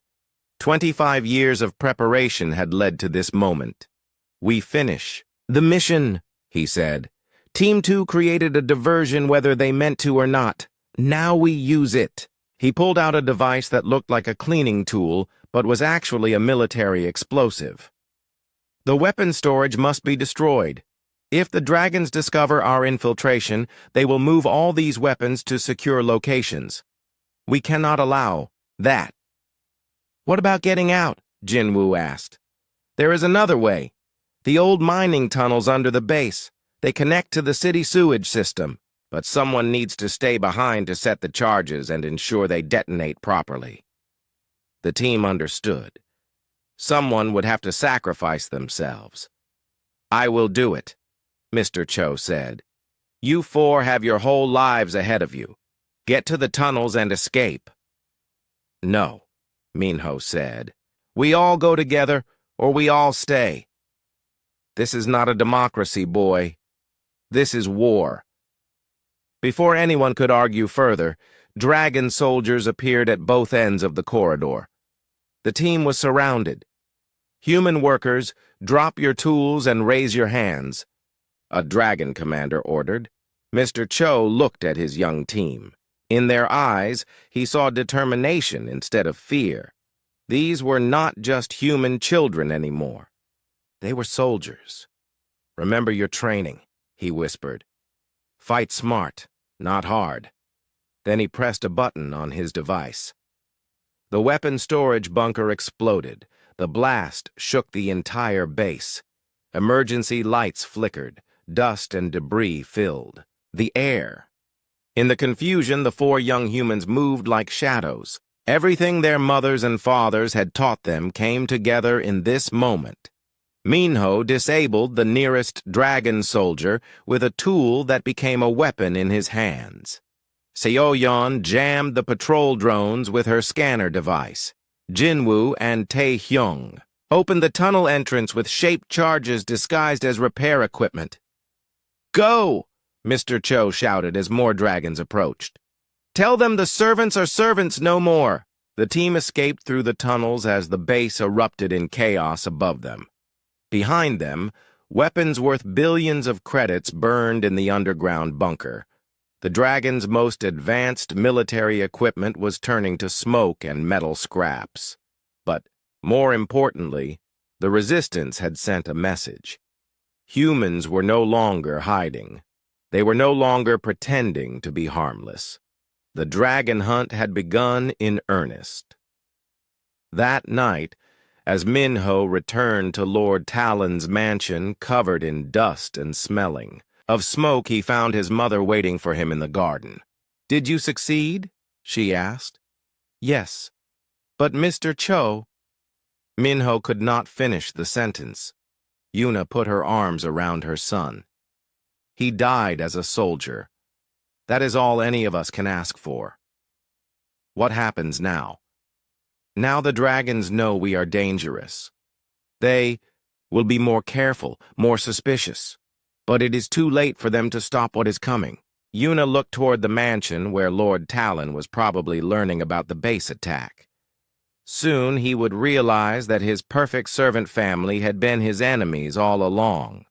25 years of preparation had led to this moment. "We finish the mission," he said. "Team 2 created a diversion whether they meant to or not. Now we use it." He pulled out a device that looked like a cleaning tool, but was actually a military explosive. "The weapon storage must be destroyed. If the dragons discover our infiltration, they will move all these weapons to secure locations. We cannot allow that." "What about getting out?" Jinwoo asked. "There is another way. The old mining tunnels under the base. They connect to the city sewage system. But someone needs to stay behind to set the charges and ensure they detonate properly." The team understood. Someone would have to sacrifice themselves. "I will do it," Mr. Cho said. "You 4 have your whole lives ahead of you. Get to the tunnels and escape." "No," Minho said. "We all go together, or we all stay. This is not a democracy, boy. This is war." Before anyone could argue further, dragon soldiers appeared at both ends of the corridor. The team was surrounded. "Human workers, drop your tools and raise your hands," a dragon commander ordered. Mr. Cho looked at his young team. In their eyes, he saw determination instead of fear. These were not just human children anymore. They were soldiers. "Remember your training," he whispered. "Fight smart, not hard." Then he pressed a button on his device. The weapon storage bunker exploded. The blast shook the entire base. Emergency lights flickered. Dust and debris filled the air. In the confusion, the four young humans moved like shadows. Everything their mothers and fathers had taught them came together in this moment. Minho disabled the nearest dragon soldier with a tool that became a weapon in his hands. Seoyeon jammed the patrol drones with her scanner device. Jinwoo and Taehyung opened the tunnel entrance with shaped charges disguised as repair equipment. "Go!" Mr. Cho shouted as more dragons approached. "Tell them the servants are servants no more." The team escaped through the tunnels as the base erupted in chaos above them. Behind them, weapons worth billions of credits burned in the underground bunker. The dragon's most advanced military equipment was turning to smoke and metal scraps. But, more importantly, the resistance had sent a message. Humans were no longer hiding. They were no longer pretending to be harmless. The dragon hunt had begun in earnest. That night, as Minho returned to Lord Talon's mansion covered in dust and smelling of smoke, he found his mother waiting for him in the garden. "Did you succeed?" she asked. "Yes, but Mr. Cho—" Minho could not finish the sentence. Yuna put her arms around her son. "He died as a soldier. That is all any of us can ask for." "What happens now?" "Now the dragons know we are dangerous. They will be more careful, more suspicious. But it is too late for them to stop what is coming." Yuna looked toward the mansion where Lord Talon was probably learning about the base attack. Soon he would realize that his perfect servant family had been his enemies all along.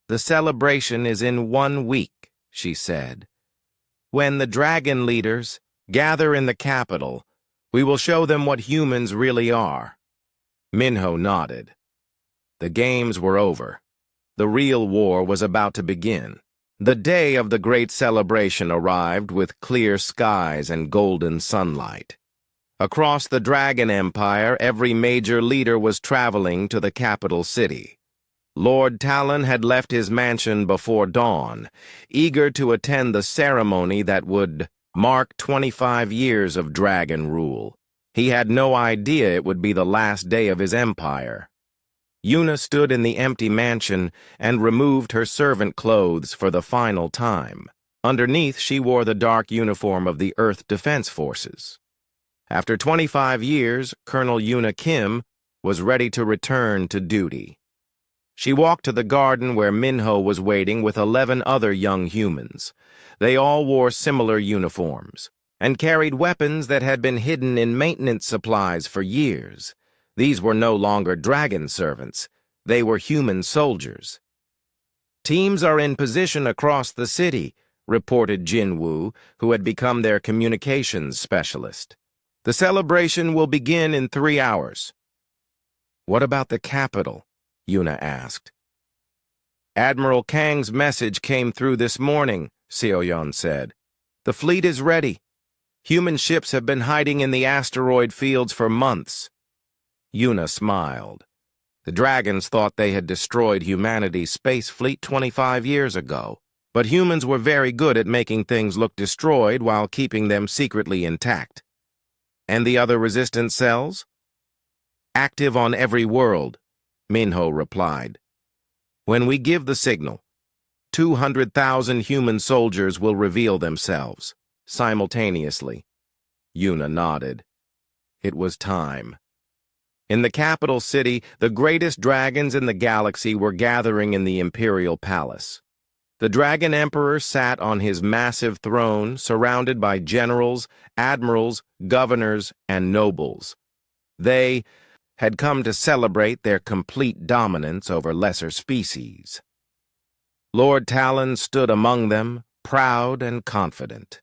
"The celebration is in 1 week," she said. "When the dragon leaders gather in the capital, we will show them what humans really are." Minho nodded. The games were over. The real war was about to begin. The day of the great celebration arrived with clear skies and golden sunlight. Across the Dragon Empire, every major leader was traveling to the capital city. Lord Talon had left his mansion before dawn, eager to attend the ceremony that would mark 25 years of dragon rule. He had no idea it would be the last day of his empire. Yuna stood in the empty mansion and removed her servant clothes for the final time. Underneath, she wore the dark uniform of the Earth Defense Forces. After 25 years, Colonel Yuna Kim was ready to return to duty. She walked to the garden where Minho was waiting with 11 other young humans. They all wore similar uniforms and carried weapons that had been hidden in maintenance supplies for years. These were no longer dragon servants. They were human soldiers. "Teams are in position across the city," reported Jinwoo, who had become their communications specialist. "The celebration will begin in 3 hours. "What about the capital?" Yuna asked. "Admiral Kang's message came through this morning," Seoyeon said. "The fleet is ready. Human ships have been hiding in the asteroid fields for months." Yuna smiled. The dragons thought they had destroyed humanity's space fleet 25 years ago, but humans were very good at making things look destroyed while keeping them secretly intact. "And the other resistance cells?" "Active on every world," Minho replied. "When we give the signal, 200,000 human soldiers will reveal themselves, simultaneously." Yuna nodded. It was time. In the capital city, the greatest dragons in the galaxy were gathering in the Imperial Palace. The Dragon Emperor sat on his massive throne, surrounded by generals, admirals, governors, and nobles. They had come to celebrate their complete dominance over lesser species. Lord Talon stood among them, proud and confident.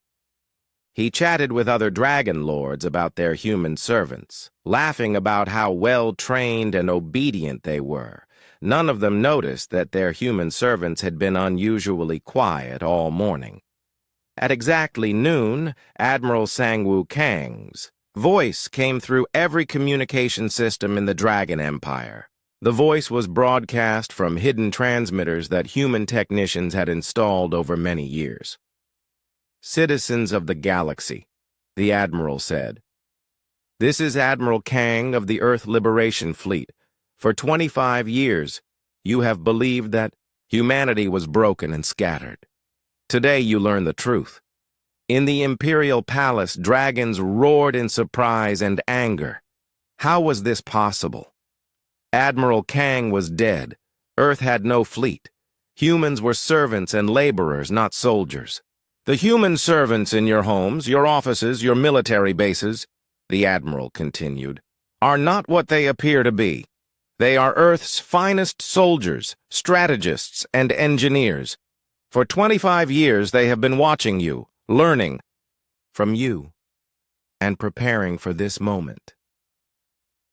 He chatted with other dragon lords about their human servants, laughing about how well-trained and obedient they were. None of them noticed that their human servants had been unusually quiet all morning. At exactly noon, Admiral Sangwoo Kang's voice came through every communication system in the Dragon Empire. The voice was broadcast from hidden transmitters that human technicians had installed over many years. "Citizens of the galaxy," the Admiral said. "This is Admiral Kang of the Earth Liberation Fleet. For 25 years, you have believed that humanity was broken and scattered. Today you learn the truth. In the Imperial Palace, dragons roared in surprise and anger. How was this possible? Admiral Kang was dead. Earth had no fleet. Humans were servants and laborers, not soldiers. The human servants in your homes, your offices, your military bases," the Admiral continued, "are not what they appear to be. They are Earth's finest soldiers, strategists, and engineers. For 25 years they have been watching you, learning from you, and preparing for this moment."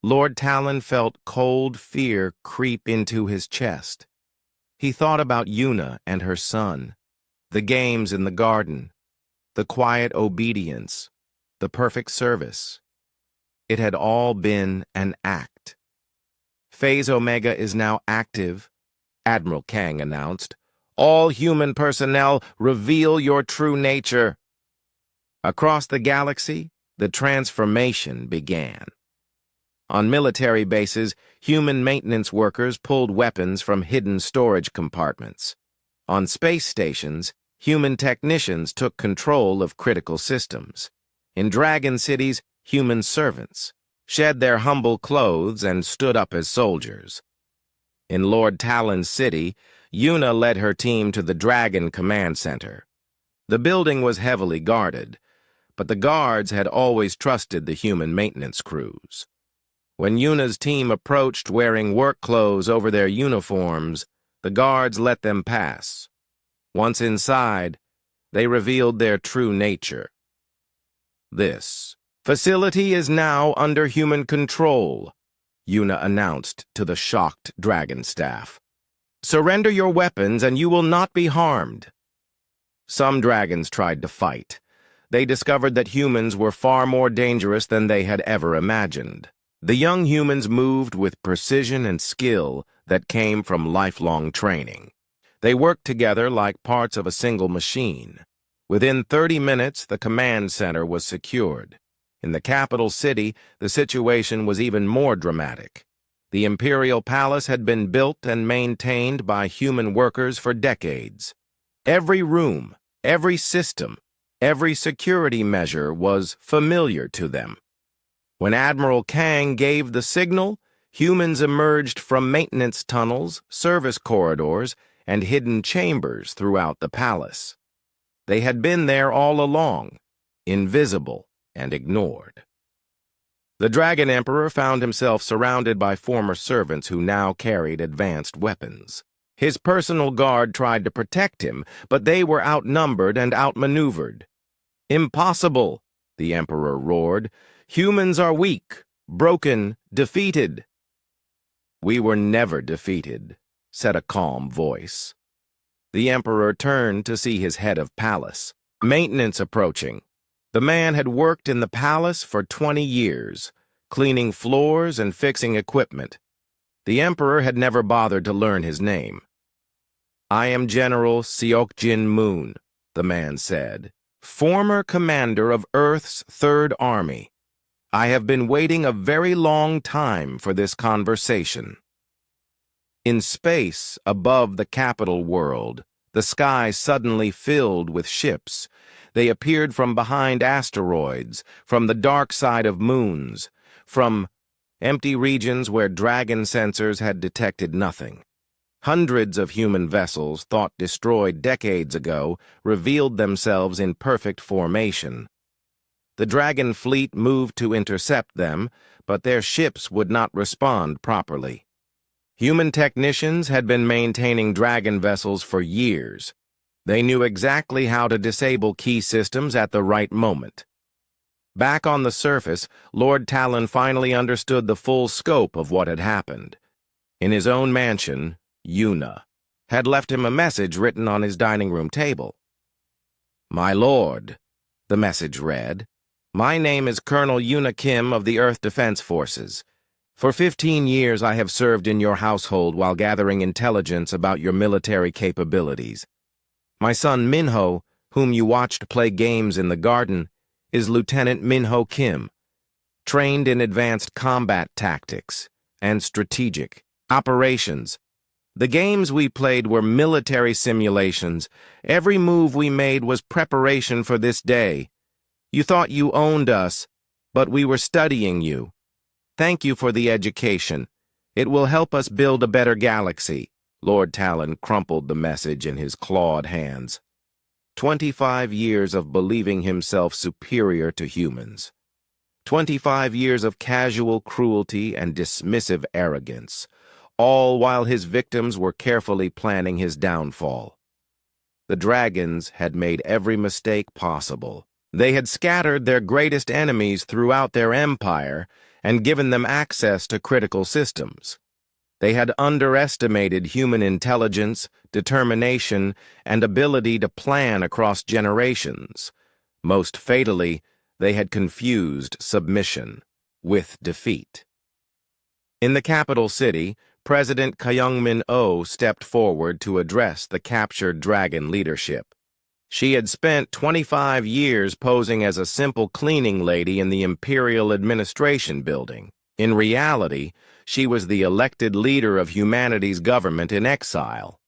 Lord Talon felt cold fear creep into his chest. He thought about Yuna and her son, the games in the garden, the quiet obedience, the perfect service. It had all been an act. "Phase Omega is now active," Admiral Kang announced. "All human personnel, reveal your true nature." Across the galaxy, the transformation began. On military bases, human maintenance workers pulled weapons from hidden storage compartments. On space stations, human technicians took control of critical systems. In Dragon cities, human servants shed their humble clothes and stood up as soldiers. In Lord Talon's city, Yuna led her team to the Dragon Command Center. The building was heavily guarded, but the guards had always trusted the human maintenance crews. When Yuna's team approached wearing work clothes over their uniforms, the guards let them pass. Once inside, they revealed their true nature. "This facility is now under human control," Yuna announced to the shocked Dragon staff. "Surrender your weapons and you will not be harmed." Some dragons tried to fight. They discovered that humans were far more dangerous than they had ever imagined. The young humans moved with precision and skill that came from lifelong training. They worked together like parts of a single machine. Within 30 minutes, the command center was secured. In the capital city, the situation was even more dramatic. The Imperial Palace had been built and maintained by human workers for decades. Every room, every system, every security measure was familiar to them. When Admiral Kang gave the signal, humans emerged from maintenance tunnels, service corridors, and hidden chambers throughout the palace. They had been there all along, invisible and ignored. The Dragon Emperor found himself surrounded by former servants who now carried advanced weapons. His personal guard tried to protect him, but they were outnumbered and outmaneuvered. "Impossible!" the Emperor roared. "Humans are weak, broken, defeated." "We were never defeated," said a calm voice. The Emperor turned to see his head of palace. Maintenance approaching. The man had worked in the palace for 20 years, cleaning floors and fixing equipment. The Emperor had never bothered to learn his name. "I am General Seokjin Moon," the man said, "former commander of Earth's Third Army. I have been waiting a very long time for this conversation." In space, above the capital world, the sky suddenly filled with ships. They appeared from behind asteroids, from the dark side of moons, from empty regions where dragon sensors had detected nothing. Hundreds of human vessels, thought destroyed decades ago, revealed themselves in perfect formation. The Dragon fleet moved to intercept them, but their ships would not respond properly. Human technicians had been maintaining Dragon vessels for years. They knew exactly how to disable key systems at the right moment. Back on the surface, Lord Talon finally understood the full scope of what had happened. In his own mansion, Yuna had left him a message written on his dining room table. "My lord," the message read, "my name is Colonel Yuna Kim of the Earth Defense Forces. For 15 years I have served in your household while gathering intelligence about your military capabilities. My son Minho, whom you watched play games in the garden, is Lieutenant Minho Kim, trained in advanced combat tactics and strategic operations. The games we played were military simulations. Every move we made was preparation for this day. You thought you owned us, but we were studying you. Thank you for the education. It will help us build a better galaxy. Lord Talon crumpled the message in his clawed hands. 25 years of believing himself superior to humans. 25 years of casual cruelty and dismissive arrogance, all while his victims were carefully planning his downfall. The dragons had made every mistake possible. They had scattered their greatest enemies throughout their empire and given them access to critical systems. They had underestimated human intelligence, determination, and ability to plan across generations. Most fatally, they had confused submission with defeat. In the capital city, President Kyungmin-oh stepped forward to address the captured dragon leadership. She had spent 25 years posing as a simple cleaning lady in the Imperial Administration Building. In reality, she was the elected leader of humanity's government in exile.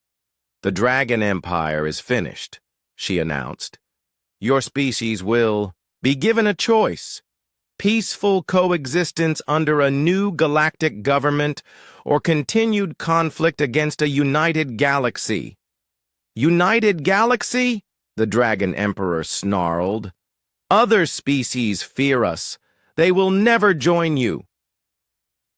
"The Dragon Empire is finished," she announced. "Your species will be given a choice: peaceful coexistence under a new galactic government or continued conflict against a united galaxy." "United galaxy?" the Dragon Emperor snarled. "Other species fear us. They will never join you."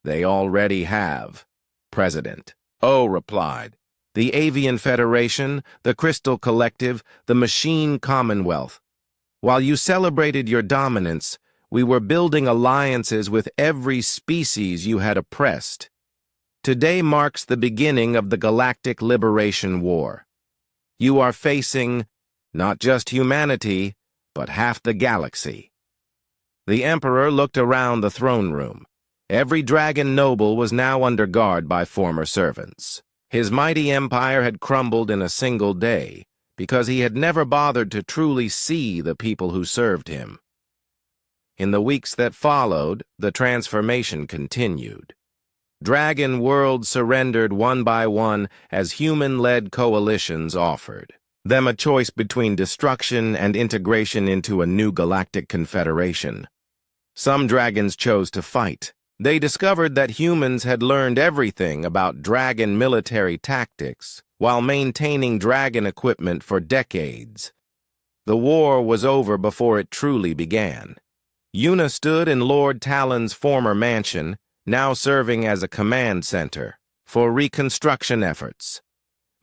"They already have," President O replied. "The Avian Federation, the Crystal Collective, the Machine Commonwealth. While you celebrated your dominance, we were building alliances with every species you had oppressed. Today marks the beginning of the Galactic Liberation War. You are facing not just humanity, but half the galaxy." The Emperor looked around the throne room. Every dragon noble was now under guard by former servants. His mighty empire had crumbled in a single day because he had never bothered to truly see the people who served him. In the weeks that followed, the transformation continued. Dragon worlds surrendered one by one as human-led coalitions offered them a choice between destruction and integration into a new galactic confederation. Some dragons chose to fight. They discovered that humans had learned everything about dragon military tactics while maintaining dragon equipment for decades. The war was over before it truly began. Yuna stood in Lord Talon's former mansion, now serving as a command center for reconstruction efforts.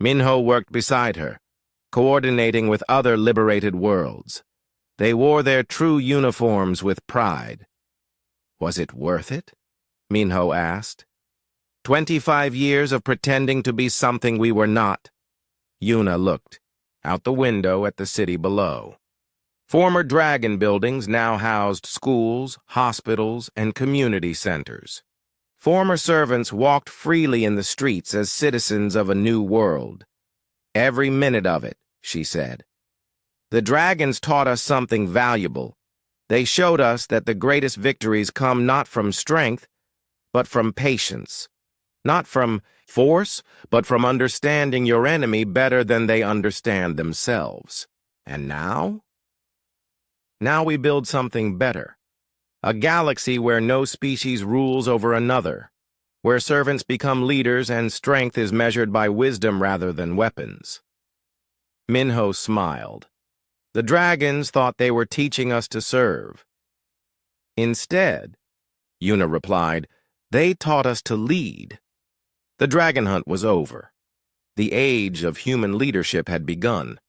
Minho worked beside her, coordinating with other liberated worlds. They wore their true uniforms with pride. "Was it worth it?" Minho asked. 25 years of pretending to be something we were not." Yuna looked out the window at the city below. Former dragon buildings now housed schools, hospitals, and community centers. Former servants walked freely in the streets as citizens of a new world. "Every minute of it," she said. "The dragons taught us something valuable. They showed us that the greatest victories come not from strength, but from patience. Not from force, but from understanding your enemy better than they understand themselves. And now? Now we build something better. A galaxy where no species rules over another, where servants become leaders and strength is measured by wisdom rather than weapons." Minho smiled. "The dragons thought they were teaching us to serve. Instead," Yuna replied, "they taught us to lead." The dragon hunt was over. The age of human leadership had begun.